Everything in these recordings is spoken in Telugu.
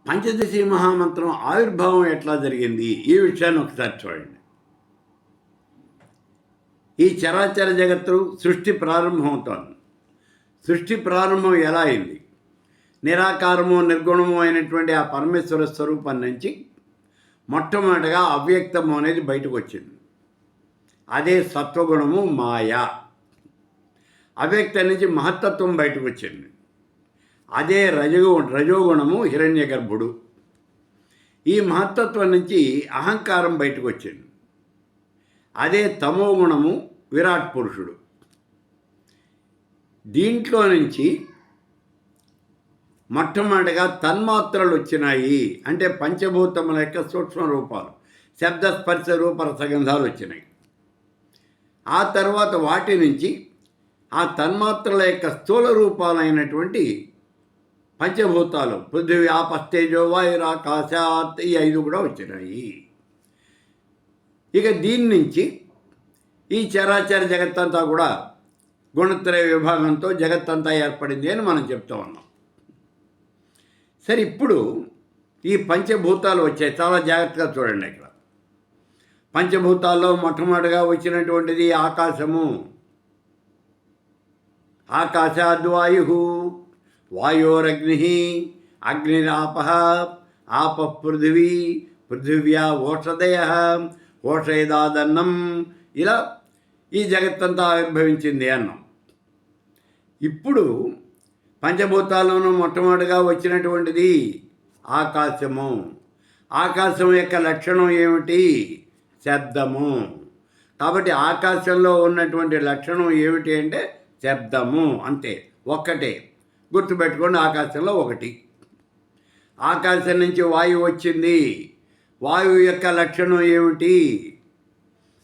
పంచదశి మహామంత్రం ఆవిర్భావం ఎట్లా జరిగింది ఈ విషయాన్ని ఒకసారి చూడండి. ఈ చరాచర జగత్తు సృష్టి ప్రారంభమవుతోంది. సృష్టి ప్రారంభం ఎలా అయింది? నిరాకారము నిర్గుణము అయినటువంటి ఆ పరమేశ్వర స్వరూపం నుంచి మొట్టమొదటిగా అవ్యక్తము అనేది బయటకు వచ్చింది. అదే సత్వగుణము మాయా. అవ్యక్తం నుంచి మహత్తత్వం బయటకు వచ్చింది. అదే రజోగుణము హిరణ్యగర్భుడు. ఈ మహత్తత్వం నుంచి అహంకారం బయటకు వచ్చింది. అదే తమోగుణము విరాట్ పురుషుడు. దీంట్లో నుంచి మొట్టమొదటిగా తన్మాత్రలు వచ్చినాయి. అంటే పంచభూతముల యొక్క సూక్ష్మ రూపాలు, శబ్ద స్పర్శ రూప రసగంధాలు వచ్చినాయి. ఆ తర్వాత వాటి నుంచి ఆ తన్మాత్రల యొక్క స్థూల రూపాలైనటువంటి పంచభూతాలు పృథివీ ఆపస్తేజో వాయురాకాశాత్ ఈ 5 కూడా వచ్చినాయి. ఇక దీని నుంచి ఈ చరాచర జగత్తంతా కూడా గుణత్రయ విభాగంతో జగత్తంతా ఏర్పడింది అని మనం చెప్తూ ఉన్నాం. సరే, ఇప్పుడు ఈ పంచభూతాలు వచ్చాయి. చాలా జాగ్రత్తగా చూడండి. ఇక్కడ పంచభూతాల్లో మొట్టమొదటిగా వచ్చినటువంటిది ఆకాశము. ఆకాశాద్వాయు, వాయోరగ్ని, అగ్నిరాప, ఆప పృథివీ, పృథివ్యా ఓషధయ, ఓషధేదాదన్నం. ఇలా ఈ జగత్తంతా ఆవిర్భవించింది అన్నాం. ఇప్పుడు పంచభూతాల్లోనూ మొట్టమొదటిగా వచ్చినటువంటిది ఆకాశము. ఆకాశం యొక్క లక్షణం ఏమిటి? శబ్దము. కాబట్టి ఆకాశంలో ఉన్నటువంటి లక్షణం ఏమిటి అంటే శబ్దము. అంతే, ఒక్కటే గుర్తుపెట్టుకోండి. ఆకాశంలో ఒకటి. ఆకాశం నుంచి వాయువు వచ్చింది. వాయువు యొక్క లక్షణం ఏమిటి?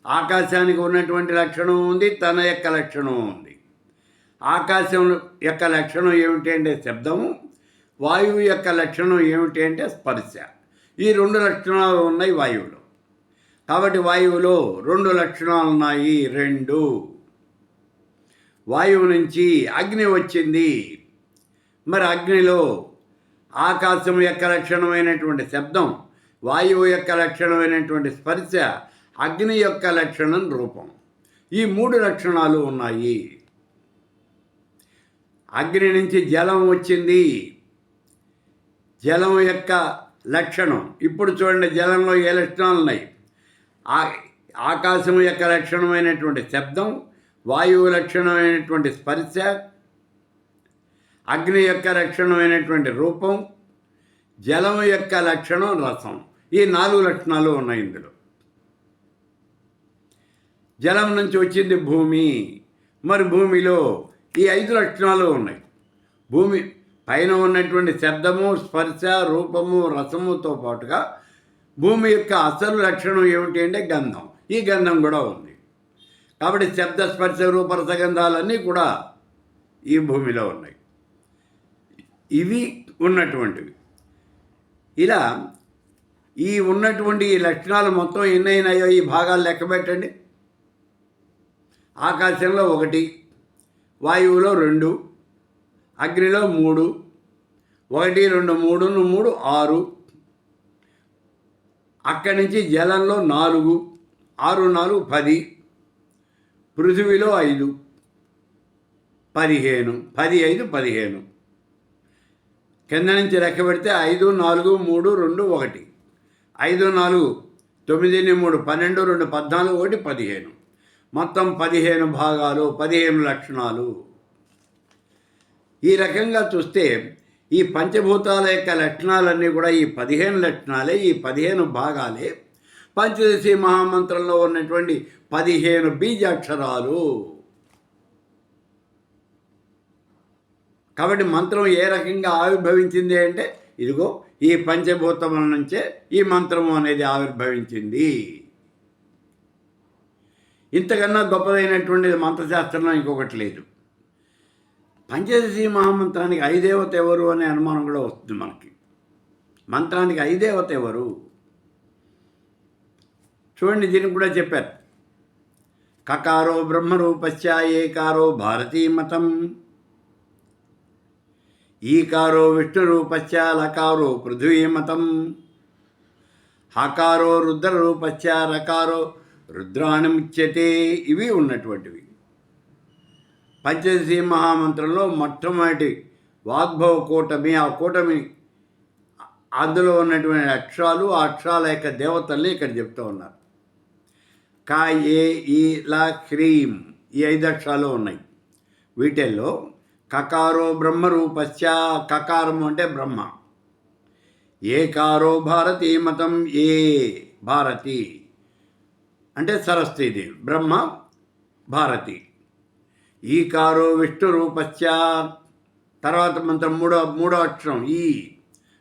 ఆకాశానికి ఉన్నటువంటి లక్షణం ఉంది, తన యొక్క లక్షణం ఉంది. ఆకాశం యొక్క లక్షణం ఏమిటి అంటే శబ్దము. వాయువు యొక్క లక్షణం ఏమిటి అంటే స్పర్శ. ఈ 2 లక్షణాలు ఉన్నాయి వాయువులో. కాబట్టి వాయువులో 2 లక్షణాలు ఉన్నాయి. 2. వాయువు నుంచి అగ్ని వచ్చింది. మరి అగ్నిలో ఆకాశం యొక్క లక్షణమైనటువంటి శబ్దం, వాయువు యొక్క లక్షణమైనటువంటి స్పర్శ, అగ్ని యొక్క లక్షణం రూపం. ఈ 3 లక్షణాలు ఉన్నాయి. అగ్ని నుంచి జలం వచ్చింది. జలం యొక్క లక్షణం ఇప్పుడు చూడండి. జలంలో ఏ లక్షణాలు ఉన్నాయి? ఆకాశం యొక్క లక్షణమైనటువంటి శబ్దం, వాయువు లక్షణమైనటువంటి స్పర్శ, అగ్ని యొక్క లక్షణమైనటువంటి రూపం, జలం యొక్క లక్షణం రసం. ఈ 4 లక్షణాలు ఉన్నాయి ఇందులో. జలం నుంచి వచ్చింది భూమి. మరి భూమిలో ఈ 5 లక్షణాలు ఉన్నాయి. భూమి పైన ఉన్నటువంటి శబ్దము, స్పర్శ, రూపము, రసముతో పాటుగా భూమి యొక్క అసలు లక్షణం ఏమిటి అంటే గంధం. ఈ గంధం కూడా ఉంది. కాబట్టి శబ్ద స్పర్శ రూప రసగంధాలన్నీ కూడా ఈ భూమిలో ఉన్నాయి. ఇవి ఉన్నటువంటివి. ఇలా ఈ ఉన్నటువంటి ఈ లక్షణాలు మొత్తం ఎన్నైనాయో ఈ భాగాలు లెక్క పెట్టండి. ఆకాశంలో 1, వాయువులో 2, అగ్నిలో 3, 1, 2, 3, 3, 6. అక్కడి నుంచి జలంలో 4, 6, 4, 10. పృథివీలో 5, 15. 10, 5, 15. కింద నుంచి లెక్క పెడితే 5, 4, 3, 2, 1. 5, 4, 9, 3, 12, 2, 14, 1, 15. మొత్తం 15 భాగాలు, 15 లక్షణాలు. ఈ రకంగా చూస్తే ఈ పంచభూతాల యొక్క లక్షణాలన్నీ కూడా ఈ 15 లక్షణాలే, ఈ 15 భాగాలే పంచదశి మహామంత్రంలో ఉన్నటువంటి 15 బీజాక్షరాలు. కాబట్టి మంత్రం ఏ రకంగా ఆవిర్భవించింది అంటే ఇదిగో ఈ పంచభూతముల నుంచే ఈ మంత్రము అనేది ఆవిర్భవించింది. ఇంతకన్నా గొప్పదైనటువంటిది మంత్రశాస్త్రంలో ఇంకొకటి లేదు. పంచదశి మహామంత్రానికి ఐదేవత ఎవరు అనే అనుమానం కూడా వస్తుంది మనకి. మంత్రానికి ఐదేవత ఎవరు? చూడండి, దీనికి కూడా చెప్పారు. కకారో బ్రహ్మరూపస్య ఏకారో భారతీ మతం. ఈకారో విష్ణురూపశ్చ లకారో పృథ్వీమతం హకారో రుద్రరూపశ్చ రకారో రుద్రాణిముచ్యతే. ఇవి ఉన్నటువంటివి. పంచదశి మహామంత్రంలో మొట్టమొదటి వాగ్భవ కూటమి, ఆ కూటమి అందులో ఉన్నటువంటి అక్షరాలు, ఆ అక్షరాల యొక్క దేవతల్ని ఇక్కడ చెప్తూ ఉన్నారు. క ఏ ఈ ల హ్రీం ఈ 5 అక్షరాలు ఉన్నాయి. వీటిల్లో కకారో బ్రహ్మరూపశ్చ, కకారం అంటే బ్రహ్మ. ఏకారో భారతీ మతం, ఏ భారతి అంటే సరస్వతీదేవి, బ్రహ్మ భారతి. ఈకారో విష్ణురూపశ్చ, తర్వాత మంత్రం మూడో అక్షరం ఈ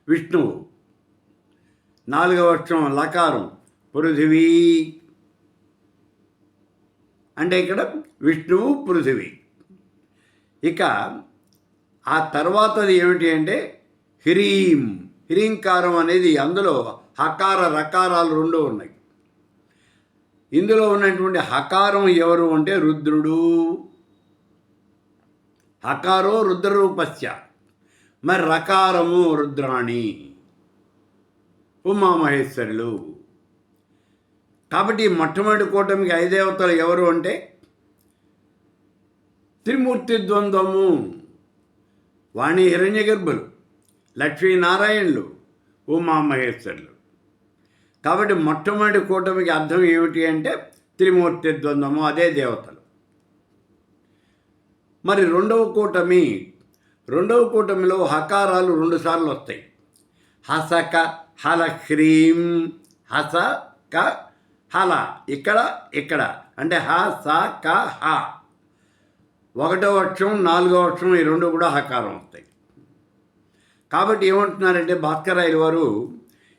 విష్ణువు, 4వ అక్షరం లకారం పృథివీ, అంటే ఇక్కడ విష్ణువు పృథివీ. ఇక ఆ తర్వాతది ఏమిటి అంటే హ్రీం, హ్రీంకారం అనేది, అందులో హకార రకారాలు 2 ఉన్నాయి. ఇందులో ఉన్నటువంటి హకారం ఎవరు అంటే రుద్రుడు. హకారో రుద్రరూపస్య, మరి రకారము రుద్రాణి, ఉమామహేశ్వరులు. కాబట్టి మొట్టమొదటి కూటమికి 5 దేవతలు ఎవరు అంటే త్రిమూర్తి ద్వంద్వము, వాణి హిరణ్యగర్భులు, లక్ష్మీనారాయణులు, ఉమామహేశ్వరులు. కాబట్టి మొట్టమొదటి కూటమికి అర్థం ఏమిటి అంటే త్రిమూర్తి ద్వంద్వము, అదే దేవతలు. మరి రెండవ కూటమిలో హకారాలు 2 సార్లు వస్తాయి. హసక హల హ్రీం, హస క హల, ఇక్కడ అంటే హ స క హ, 1వ అక్షరం 4వ అక్షరం ఈ 2 కూడా హకారం వస్తాయి. కాబట్టి ఏమంటున్నారంటే భాస్కరాయలు వారు,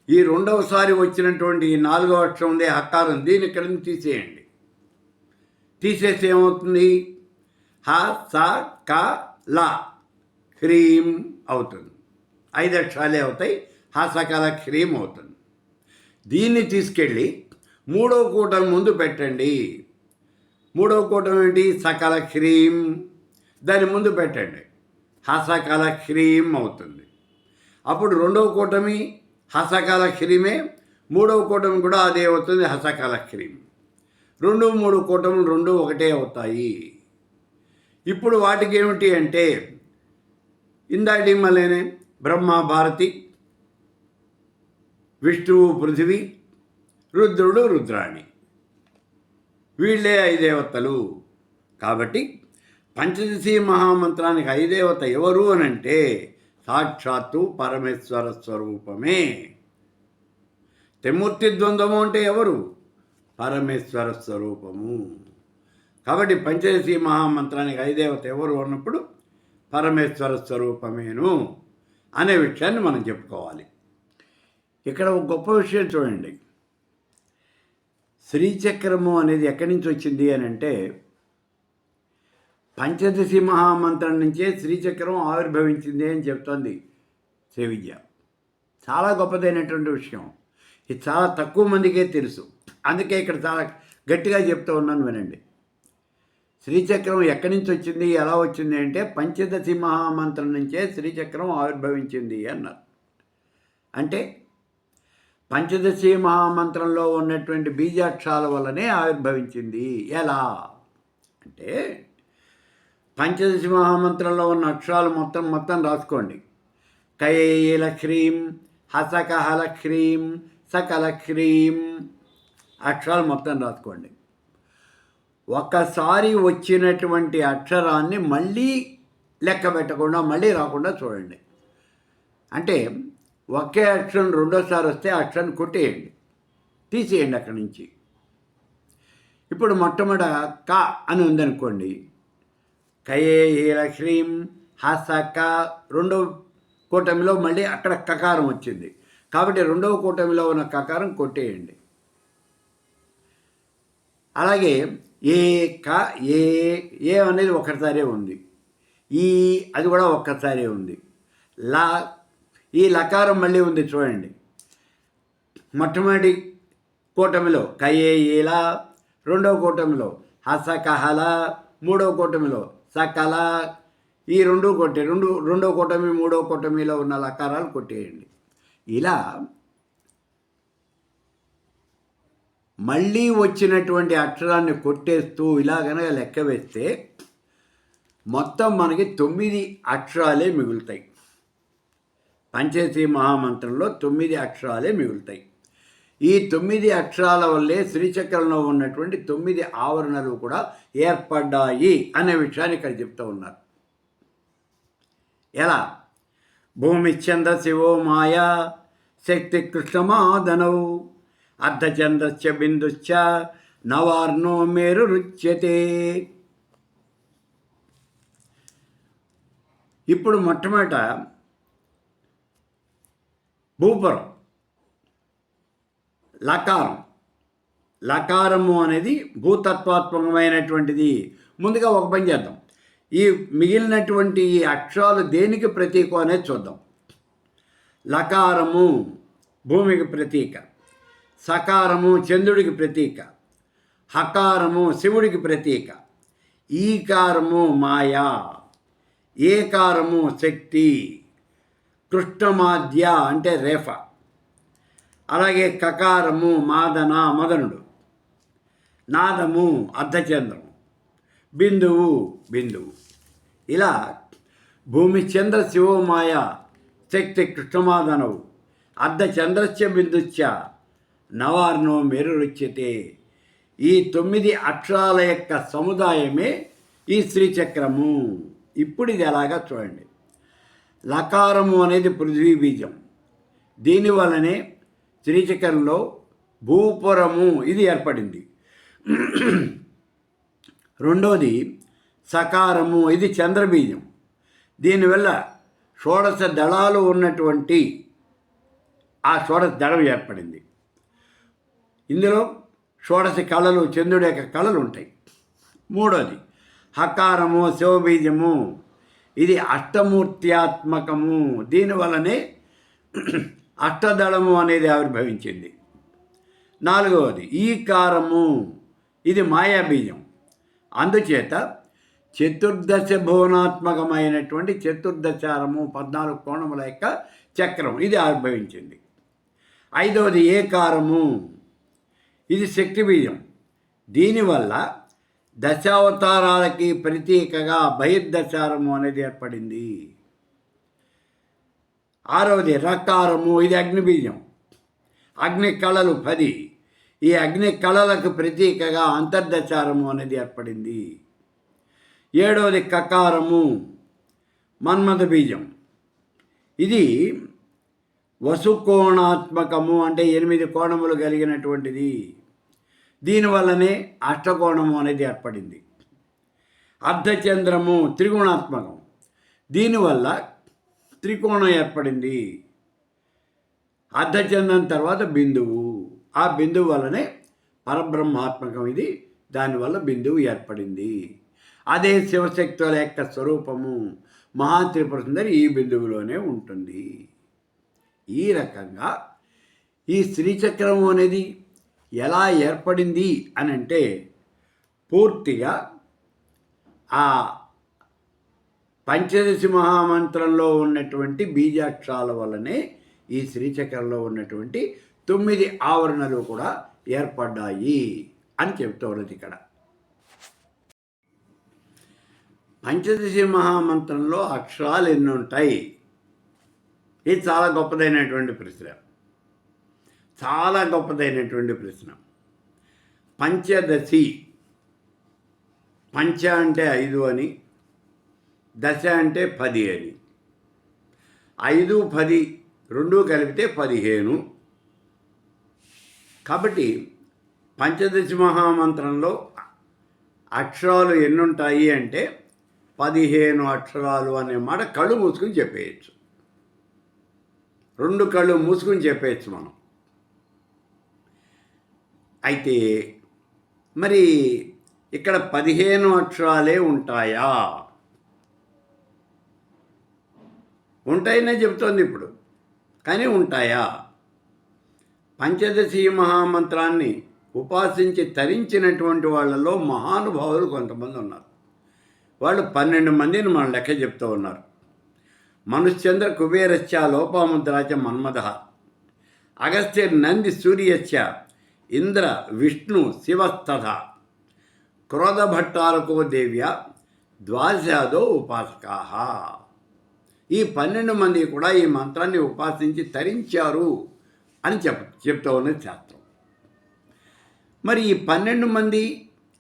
ఈ 2వసారి వచ్చినటువంటి ఈ 4వ అక్షరం ఉంది హకారం, దీన్ని ఇక్కడ నుంచి తీసేయండి. తీసేస్తే ఏమవుతుంది? హ స క ల హ్రీం అవుతుంది. 5 అక్షరాలే అవుతాయి, హ స క ల హ్రీం అవుతుంది. దీన్ని తీసుకెళ్ళి 3వ కూటమి ముందు పెట్టండి. 3వ కూటమి ఏంటి? సకల హ్రీం, దాని ముందు పెట్టండి, హసకల హ్రీం అవుతుంది. అప్పుడు 2వ కూటమి హసకల హ్రీమే, 3వ కూటమి కూడా అదే అవుతుంది, హసకల హ్రీం. 2, 3 కూటములు 2 ఒకటే అవుతాయి. ఇప్పుడు వాటికి ఏమిటి అంటే ఇందాటి మళ్ళీనే బ్రహ్మ భారతి, విష్ణువు పృథివీ, రుద్రుడు రుద్రాణి, వీళ్ళే 5 దేవతలు. కాబట్టి పంచదశి మహామంత్రానికి 5 దేవత ఎవరు అని అంటే సాక్షాత్తు పరమేశ్వర స్వరూపమే. త్రిమూర్తి ద్వంద్వము అంటే ఎవరు? పరమేశ్వర స్వరూపము. కాబట్టి పంచదశి మహామంత్రానికి 5 దేవత ఎవరు అన్నప్పుడు పరమేశ్వర స్వరూపమేను అనే విషయాన్ని మనం చెప్పుకోవాలి. ఇక్కడ ఒక గొప్ప విషయం చూడండి. శ్రీచక్రము అనేది ఎక్కడి నుంచి వచ్చింది అని అంటే పంచదశి మహామంత్రం నుంచే శ్రీచక్రం ఆవిర్భవించింది అని చెప్తోంది శ్రీ విద్య. చాలా గొప్పదైనటువంటి విషయం. ఇది చాలా తక్కువ మందికే తెలుసు. అందుకే ఇక్కడ చాలా గట్టిగా చెప్తూ ఉన్నాను, వినండి. శ్రీచక్రం ఎక్కడి నుంచి వచ్చింది, ఎలా వచ్చింది అంటే పంచదశి మహామంత్రం నుంచే శ్రీచక్రం ఆవిర్భవించింది అన్నారు. అంటే పంచదశి మహామంత్రంలో ఉన్నటువంటి బీజాక్షరాల వల్లనే ఆవిర్భవించింది. ఎలా అంటే పంచదశి మహామంత్రంలో ఉన్న అక్షరాలు మొత్తం రాసుకోండి. కయేల హ్రీం, హసకహల హ్రీం, సకల హ్రీం, అక్షరాలు మొత్తం రాసుకోండి. ఒకసారి వచ్చినటువంటి అక్షరాన్ని మళ్ళీ లెక్క పెట్టకుండా, మళ్ళీ రాకుండా చూడండి. అంటే ఒకే అక్షరం 2వసారి వస్తే ఆ అక్షరాన్ని కొట్టేయండి, తీసేయండి అక్కడి నుంచి. ఇప్పుడు మొట్టమొదట క అని ఉందనుకోండి, కయేల హ్రీం హసక, 2వ కూటమిలో మళ్ళీ అక్కడ కకారం వచ్చింది కాబట్టి 2వ కూటమిలో ఉన్న కకారం కొట్టేయండి. అలాగే ఏ క ఏ అనేది ఒక్కసారే ఉంది, ఈ అది కూడా ఒక్కసారే ఉంది, లా ఈ లకారం మళ్ళీ ఉంది చూడండి. మొట్టమొదటి కూటమిలో కయేలా, 2వ కూటమిలో హసకహల, 3వ కూటమిలో సకల, ఈ రెండు రెండో కూటమి మూడో కూటమిలో ఉన్న లకారాలు కొట్టేయండి. ఇలా మళ్ళీ వచ్చినటువంటి అక్షరాన్ని కొట్టేస్తూ ఇలా కనుక లెక్క వేస్తే మొత్తం మనకి 9 అక్షరాలే మిగులుతాయి. పంచదశి మహామంత్రంలో 9 అక్షరాలే మిగులుతాయి. ఈ 9 అక్షరాల వల్లే శ్రీచక్రంలో ఉన్నటువంటి 9 ఆవరణలు కూడా ఏర్పడ్డాయి అనే విషయాన్ని ఇక్కడ చెప్తూ ఉన్నారు. ఎలా? భూమిశ్చంద్ర శివో మాయా శక్తి కృష్ణమాదనౌ అర్ధచంద్రస్య బిందుశ్చ నవార్ణో మేరు రుచ్యతే. ఇప్పుడు మొట్టమొదట భూపురం లకారము అనేది భూతత్వాత్మకమైనటువంటిది. ముందుగా ఒక పని చేద్దాం, ఈ మిగిలినటువంటి ఈ అక్షరాలు దేనికి ప్రతీకం అనేది చూద్దాం. లకారము భూమికి ప్రతీక, సకారము చంద్రుడికి ప్రతీక, హకారము శివుడికి ప్రతీక, ఈకారము మాయా, ఏకారము శక్తి, కృష్ణమాద్య అంటే రేఫ, అలాగే కకారము మదనుడు, నాదము అర్ధచంద్రం, బిందువు. ఇలా భూమి చంద్ర శివమాయ శక్తి కృష్ణమాదనవు అర్ధచంద్రస్య బిందుశ్చ నవార్ణో మేరురుచ్యతే. ఈ 9 అక్షరాల యొక్క సముదాయమే ఈ శ్రీచక్రము. ఇప్పుడు ఇది ఎలాగా చూడండి. లకారము అనేది పృథ్వీ బీజం, దీనివల్లనే శ్రీచక్రంలో భూపురము ఇది ఏర్పడింది. రెండోది సకారము, ఇది చంద్రబీజం, దీనివల్ల షోడశ దళాలు ఉన్నటువంటి ఆ షోడశ దళం ఏర్పడింది. ఇందులో షోడశ కళలు, చంద్రుడి యొక్క కళలు ఉంటాయి. మూడోది హకారము శివబీజము, ఇది అష్టమూర్త్యాత్మకము, దీనివల్లనే అష్టదళము అనేది ఆవిర్భవించింది. నాలుగవది ఈకారము, ఇది మాయాబీజం, అందుచేత చతుర్దశ భువనాత్మకమైనటువంటి చతుర్దశారము 14 కోణముల యొక్క చక్రం ఇది ఆవిర్భవించింది. ఐదవది ఏకారము, ఇది శక్తి బీజం, దీనివల్ల దశావతారాలకి ప్రతీకగా బహిర్దశారము అనేది ఏర్పడింది. ఆరవది రకారము, ఇది అగ్నిబీజం, అగ్ని కళలు 10, ఈ అగ్ని కళలకు ప్రతీకగా అంతర్దశారము అనేది ఏర్పడింది. ఏడవది కకారము, మన్మథ బీజం, ఇది వసుకోణాత్మకము, అంటే 8 కోణములు కలిగినటువంటిది, దీనివల్లనే అష్టకోణము అనేది ఏర్పడింది. అర్ధచంద్రము త్రిగుణాత్మకం, దీనివల్ల త్రికోణం ఏర్పడింది. అర్ధచంద్రం తర్వాత బిందువు, ఆ బిందువు వల్లనే పరబ్రహ్మాత్మకం ఇది, దానివల్ల బిందువు ఏర్పడింది. అదే శివశక్తుల యొక్క స్వరూపము మహాత్రిపుర సుందరి ఈ బిందువులోనే ఉంటుంది. ఈ రకంగా ఈ శ్రీచక్రము అనేది ఎలా ఏర్పడింది అని అంటే పూర్తిగా ఆ పంచదశి మహామంత్రంలో ఉన్నటువంటి బీజాక్షరాల వల్లనే ఈ శ్రీచక్రంలో ఉన్నటువంటి 9 ఆవరణలు కూడా ఏర్పడ్డాయి అని చెప్తున్నది ఇక్కడ. పంచదశి మహామంత్రంలో అక్షరాలు ఎన్ని ఉంటాయి? ఇది చాలా గొప్పదైనటువంటి ప్రశ్న, చాలా గొప్పదైనటువంటి ప్రశ్న. పంచదశి, పంచ అంటే 5 అని, దశ అంటే 10 అని, 5, 10 రెండూ కలిపితే 15. కాబట్టి పంచదశి మహామంత్రంలో అక్షరాలు ఎన్నుంటాయి అంటే 15 అక్షరాలు అనే మాట కళ్ళు మూసుకుని చెప్పేయచ్చు. 2 కళ్ళు మూసుకుని చెప్పేయచ్చు మనం. అయితే మరి ఇక్కడ 15 అక్షరాలే ఉంటాయా? ఉంటాయనే చెబుతోంది ఇప్పుడు, కానీ ఉంటాయా? పంచదశి మహామంత్రాన్ని ఉపాసించి తరించినటువంటి వాళ్ళలో మహానుభావులు కొంతమంది ఉన్నారు. వాళ్ళు 12 మందిని మనం లెక్క చెప్తూ ఉన్నారు. మనుశ్చంద్ర కుబేరశ్చ లోపాముద్రాచ మన్మథ అగస్త్యర్నంది సూర్యశ్చ ఇంద్ర విష్ణు శివస్తథ క్రోధభట్టారకో దేవ్య ద్వాదశాదో ఉపాసకా. ఈ 12 మంది కూడా ఈ మంత్రాన్ని ఉపాసించి తరించారు అని చెప్తూ ఉన్నది శాస్త్రం. మరి ఈ 12 మంది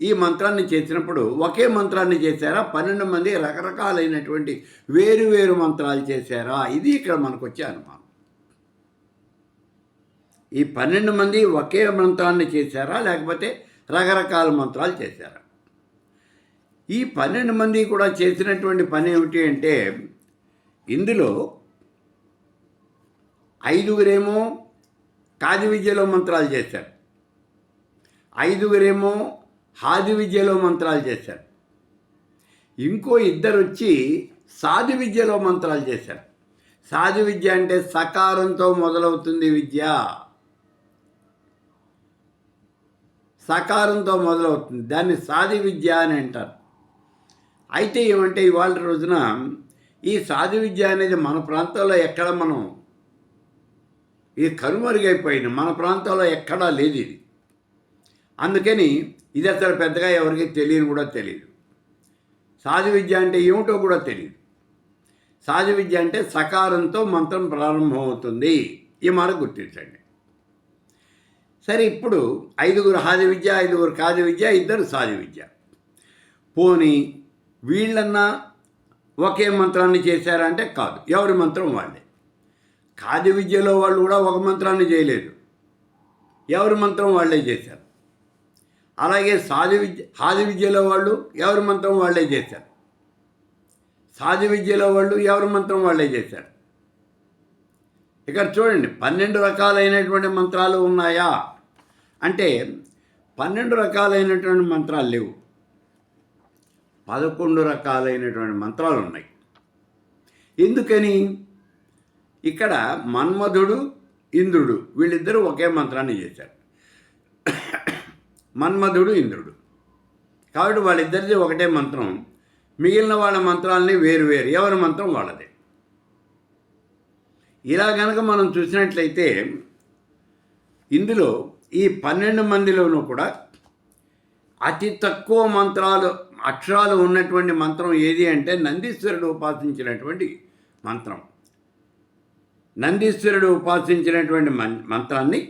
ఈ మంత్రాన్ని చేసినప్పుడు ఒకే మంత్రాన్ని చేశారా, 12 మంది రకరకాలైనటువంటి వేరు వేరు మంత్రాలు చేశారా? ఇది ఇక్కడ మనకు వచ్చే అనుమానం. ఈ 12 మంది ఒకే మంత్రాన్ని చేశారా, లేకపోతే రకరకాల మంత్రాలు చేశారా? ఈ 12 మంది కూడా చేసినటువంటి పని ఏమిటి అంటే, ఇందులో 5గురేమో కాది విద్యలో మంత్రాలు చేశారు, 5గురేమో హాది విద్యలో మంత్రాలు చేశారు, ఇంకో 2 వచ్చి సాధు విద్యలో మంత్రాలు చేశారు. సాధు విద్య అంటే సకారంతో మొదలవుతుంది విద్య, సకారంతో మొదలవుతుంది, దాన్ని సాధు విద్య అని అంటారు. అయితే ఏమంటే ఇవాళ రోజున ఈ సాధు విద్య అనేది మన ప్రాంతంలో ఎక్కడ మనం ఇది కనుమరుగైపోయింది, మన ప్రాంతంలో ఎక్కడా లేదు ఇది. అందుకని ఇది అసలు పెద్దగా ఎవరికి తెలియని కూడా తెలియదు. సాధు విద్య అంటే ఏమిటో కూడా తెలియదు. సాధు విద్య అంటే సకారంతో మంత్రం ప్రారంభమవుతుంది, ఈ మాట గుర్తించండి. సరే, ఇప్పుడు 5గురు హాది విద్య, 5గురు కాది విద్య, 2 సాధు విద్య. పోనీ వీళ్ళన్నా ఒకే మంత్రాన్ని చేశారంటే కాదు, ఎవరి మంత్రం వాళ్ళే. కాది విద్యలో వాళ్ళు కూడా ఒక మంత్రాన్ని చేయలేదు, ఎవరి మంత్రం వాళ్ళే చేశారు. అలాగే హాది విద్యలో వాళ్ళు ఎవరి మంత్రం వాళ్ళే చేశారు, సాధు విద్యలో వాళ్ళు ఎవరి మంత్రం వాళ్ళే చేశారు. ఇక్కడ చూడండి, 12 రకాలైనటువంటి మంత్రాలు ఉన్నాయా అంటే 12 రకాలైనటువంటి మంత్రాలు లేవు, 11 రకాలైనటువంటి మంత్రాలు ఉన్నాయి. ఎందుకని? ఇక్కడ మన్మధుడు ఇంద్రుడు వీళ్ళిద్దరూ ఒకే మంత్రాన్ని చేశారు, మన్మధుడు ఇంద్రుడు. కాబట్టి వాళ్ళిద్దరిది ఒకటే మంత్రం, మిగిలిన వాళ్ళ మంత్రాలని వేరు వేరు, ఎవరి మంత్రం వాళ్ళదే. ఇలా కనుక మనం చూసినట్లయితే ఇందులో ఈ 12 మందిలోనూ కూడా అతి తక్కువ అక్షరాలు ఉన్నటువంటి మంత్రం ఏది అంటే నందీశ్వరుడు ఉపాసించినటువంటి మంత్రం. నందీశ్వరుడు ఉపాసించినటువంటి మంత్రాన్ని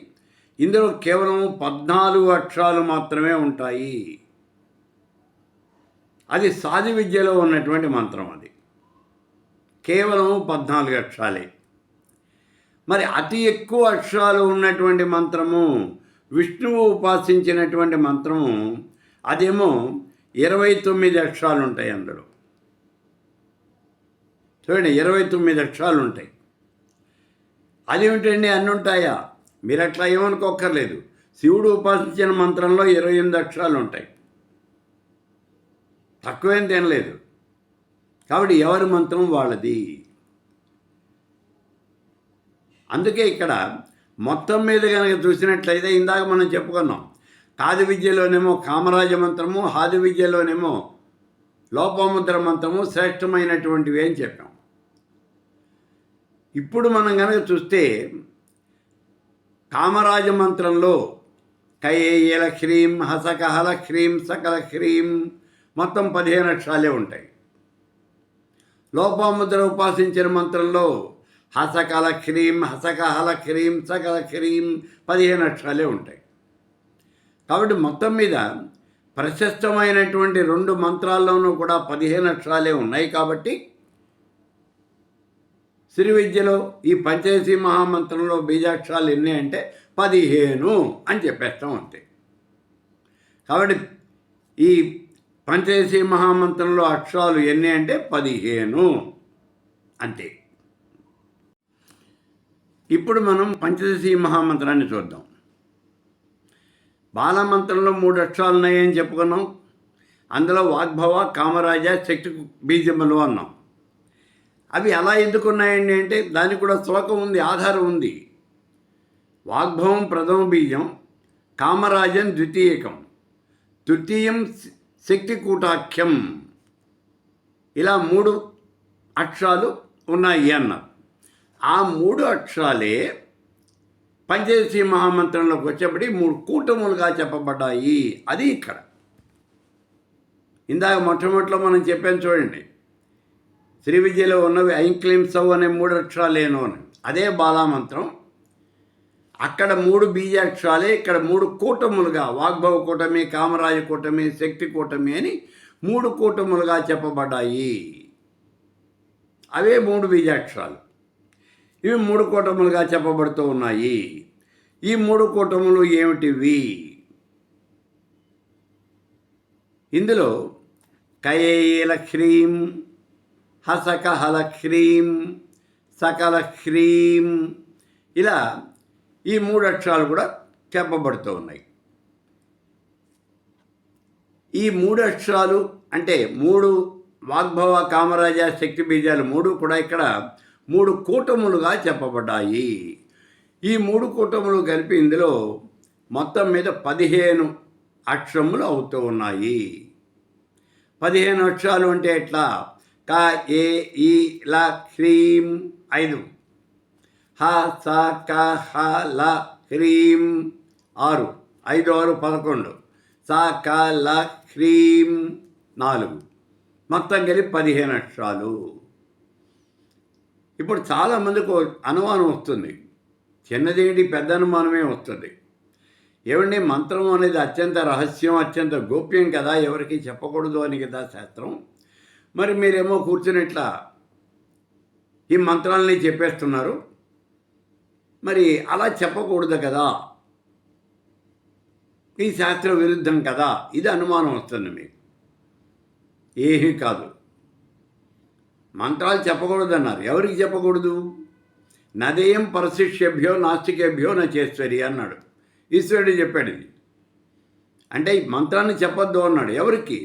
ఇందులో కేవలం 14 అక్షరాలు మాత్రమే ఉంటాయి. అది సాధు విద్యలో ఉన్నటువంటి మంత్రం, అది కేవలం 14 అక్షరాలే. మరి అతి ఎక్కువ అక్షరాలు ఉన్నటువంటి మంత్రము విష్ణువు ఉపాసించినటువంటి మంత్రము, అదేమో 29 అక్షరాలు ఉంటాయి. అందులో చూడండి, 29 అక్షరాలు ఉంటాయి. అదేమిటండి అన్నీ ఉంటాయా? మీరు అట్లా ఏమనుకోక్కర్లేదు. శివుడు ఉపాసించిన మంత్రంలో 28 అక్షరాలు ఉంటాయి, తక్కువేం తినలేదు. కాబట్టి ఎవరి మంత్రం వాళ్ళది. అందుకే ఇక్కడ మొత్తం మీద కనుక చూసినట్లయితే ఇందాక మనం చెప్పుకున్నాం, కాది విద్యలోనేమో కామరాజ మంత్రము, హాది విద్యలోనేమో లోపముద్ర మంత్రము శ్రేష్టమైనటువంటివి అని చెప్పాం. ఇప్పుడు మనం కనుక చూస్తే కామరాజ మంత్రంలో కయేయల హ్రీం హసకహల హ్రీం సకల హ్రీం మొత్తం 15 అక్షరాలే ఉంటాయి. లోపముద్ర ఉపాసించిన మంత్రంలో హసకల హ్రీం హసకహల హ్రీం సకల హ్రీం 15 అక్షరాలే ఉంటాయి. కాబట్టి మొత్తం మీద ప్రశస్తమైనటువంటి 2 మంత్రాల్లోనూ కూడా 15 అక్షరాలే ఉన్నాయి. కాబట్టి శ్రీ విద్యలో ఈ పంచదశి మహామంత్రంలో బీజాక్షరాలు ఎన్ని అంటే 15 అని చెప్పేస్తాం అంతే. కాబట్టి ఈ పంచదశి మహామంత్రంలో అక్షరాలు ఎన్ని అంటే 15 అంతే. ఇప్పుడు మనం పంచదశి మహామంత్రాన్ని చూద్దాం. బాలమంత్రంలో 3 అక్షరాలు ఉన్నాయని చెప్పుకున్నాం. అందులో వాగ్భవ, కామరాజ, శక్తి బీజములు అన్నాం. అవి అలా ఎందుకు ఉన్నాయండి అంటే దానికి కూడా శ్లోకం ఉంది, ఆధారం ఉంది. వాగ్భవం ప్రథమ బీజం, కామరాజం ద్వితీయకం, తృతీయం శక్తికూటాఖ్యం. ఇలా 3 అక్షరాలు ఉన్నాయి అన్నారు. ఆ 3 అక్షరాలే పంచదశి మహామంత్రంలోకి వచ్చేప్పటికి 3 కూటములుగా చెప్పబడ్డాయి. అది ఇక్కడ ఇందాక మొట్టమొదటిలో మనం చెప్పాను చూడండి, శ్రీ విద్యలో ఉన్నవి ఐం క్లీం సౌ అనే 3 అక్షరాలేను అని. అదే బాలామంత్రం. అక్కడ 3 బీజాక్షరాలే ఇక్కడ 3 కూటములుగా వాగ్భవ కూటమి, కామరాజ కూటమి, శక్తి కూటమి అని 3 కూటములుగా చెప్పబడ్డాయి. అవే 3 బీజాక్షరాలు. ఇవి 3 కూటములుగా చెప్పబడుతూ ఉన్నాయి. ఈ 3 కూటములు ఏమిటివి? ఇందులో కయేల హ్రీం, హసక హల హ్రీం, సకల హ్రీం, ఇలా ఈ 3 అక్షరాలు కూడా చెప్పబడుతూ ఉన్నాయి. ఈ 3 అక్షరాలు అంటే 3 వాగ్భవ, కామరాజ, శక్తి బీజాలు 3 కూడా ఇక్కడ 3 కూటములుగా చెప్పబడ్డాయి. ఈ 3 కూటములు కలిపి ఇందులో మొత్తం మీద 15 అక్షరములు అవుతూ ఉన్నాయి. 15 అక్షరాలు అంటే ఎట్లా? క ఏ ఈ ల హ్రీం 5, హ స క హ ల హ్రీం 6, 5 6 11, స క ల హ్రీం 4, మొత్తం కలిపి 15 అక్షరాలు. ఇప్పుడు చాలామందికి అనుమానం వస్తుంది, చిన్నదేంటి పెద్ద అనుమానమే వస్తుంది. ఏమండి, మంత్రం అనేది అత్యంత రహస్యం, అత్యంత గోప్యం కదా, ఎవరికి చెప్పకూడదు అని కదా శాస్త్రం. మరి మీరేమో కూర్చున్నట్లా ఈ మంత్రాలని చెప్పేస్తున్నారు, మరి అలా చెప్పకూడదు కదా, ఈ శాస్త్ర విరుద్ధం కదా, ఇది అనుమానం వస్తుంది మీకు. ఏమీ కాదు, మంత్రాలు చెప్పకూడదన్నారు. ఎవరికి చెప్పకూడదు? నదేయం పరశిష్యభ్యో నాస్తికేభ్యో నచేశ్వరి అన్నాడు. ఈశ్వరుడు చెప్పాడు ఇది. అంటే ఈ మంత్రాన్ని చెప్పొద్దు అన్నాడు. ఎవరికి?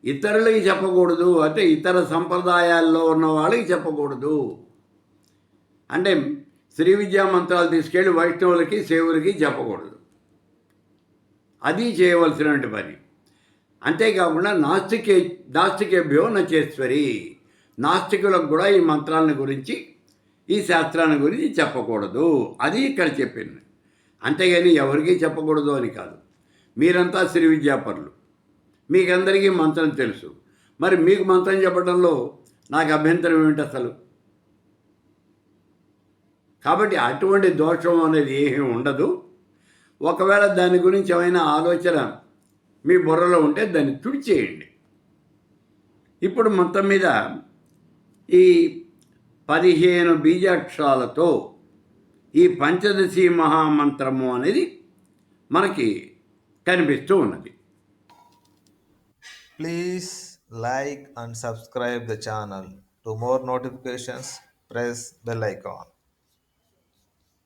ఇతరులకి చెప్పకూడదు, అంటే ఇతర సంప్రదాయాల్లో ఉన్న వాళ్ళకి చెప్పకూడదు. అంటే శ్రీ విద్యా మంత్రాలు తీసుకెళ్ళి వైష్ణవులకి, శైవులకి చెప్పకూడదు. అది చేయవలసినటువంటి పని. అంతేకాకుండా నాస్తికేభ్యో నచేశ్వరి, నాస్తికులకు కూడా ఈ మంత్రాలను గురించి, ఈ శాస్త్రాన్ని గురించి చెప్పకూడదు. అది ఇక్కడ చెప్పింది. అంతేగాని ఎవరికీ చెప్పకూడదు అని కాదు. మీరంతా శ్రీ విద్యాపరులు, మీకందరికీ మంత్రం తెలుసు. మరి మీకు మంత్రం చెప్పడంలో నాకు అభ్యంతరం ఏమిటి అసలు? కాబట్టి అటువంటి దోషం అనేది ఏమీ ఉండదు. ఒకవేళ దాని గురించి ఏమైనా ఆలోచన మీ బుర్రలో ఉంటే దాన్ని తుడిచేయండి. ఇప్పుడు మొత్తం మీద ఈ 15 బీజాక్షరాలతో ఈ పంచదశి మహామంత్రము అనేది మనకి కనిపిస్తూ ఉన్నది. Please like and subscribe the channel. To more notifications, press bell icon.